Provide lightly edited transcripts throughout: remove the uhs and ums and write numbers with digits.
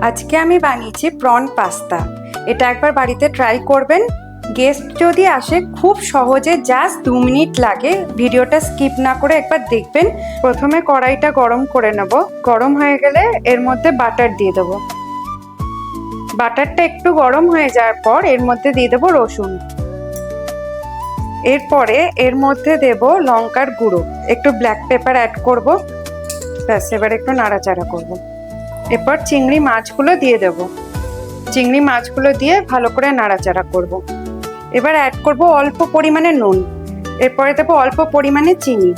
আজকে আমি বানিয়েছি প্রন পাস্তা। এটা একবার বাড়িতে ট্রাই করবেন। গেস্ট যদি আসে খুব সহজে, জাস্ট 2 মিনিট লাগে। ভিডিওটা স্কিপ না করে একবার দেখবেন। প্রথমে কড়াইটা গরম করে নেব। গরম হয়ে গেলে এর মধ্যে বাটার দিয়ে দেবো। বাটারটা একটু গরম হয়ে যাওয়ার পর এর মধ্যে দিয়ে দেবো রসুন। এরপরে এর মধ্যে দেব লঙ্কার গুঁড়ো, একটু ব্ল্যাক পেপার অ্যাড করব। ব্যাস, এবার একটু নাড়াচাড়া করব। এরপর চিংড়ি মাছগুলো দিয়ে দেব। চিংড়ি মাছগুলো দিয়ে ভালো করে নাড়াচাড়া করব। এবার অ্যাড করব অল্প পরিমাণে নুন। এরপরে দেবো অল্প পরিমাণে চিনি।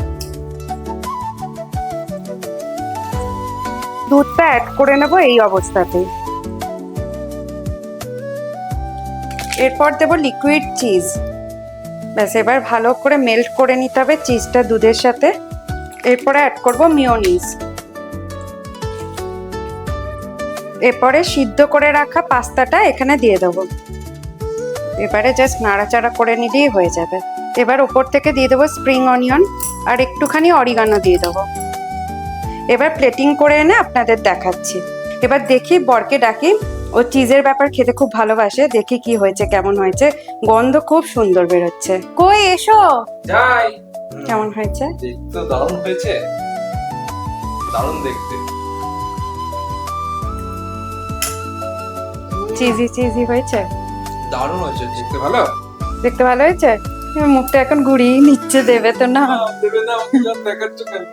দুধটা অ্যাড করে নেব এই অবস্থাতেই। এরপর দেব লিকুইড চিজ। ব্যাস, এবার ভালো করে মেল্ট করে নিতে হবে চিজটা দুধের সাথে। এরপরে অ্যাড করব মিয়োনিজ। এরপরে সিদ্ধ করে রাখা পাস্তাটা এখানে দিয়ে দেবো। এবারে জাস্ট নাড়াচাড়া করে নিলেই হয়ে যাবে। এবার উপর থেকে দিয়ে দেবো স্প্রিং অনিয়ন আর একটুখানি অরিগানো দিয়ে দেবো। এবার প্লেটিং করে এনে আপনাদের দেখাচ্ছি। এবার দেখি বরকে ডাকি, ও চিজের ব্যাপার খেতে খুব ভালোবাসে। দেখি কি হয়েছে, কেমন হয়েছে। গন্ধ খুব সুন্দর বেরোচ্ছে। কই এসো। যাই। কেমন হয়েছে? দেখতে দারুণ হয়েছে, দারুণ দেখতে। চিজি চিজি হয়েছে, দারুণ হয়েছে, দেখতে ভালো। দেখতে ভালো হয়েছে। মুখটা এখন ঘুরিয়ে নিচ্ছে, দেবে তো না? দেবে না, আমাকে যখন দেখাচ্ছ কেন?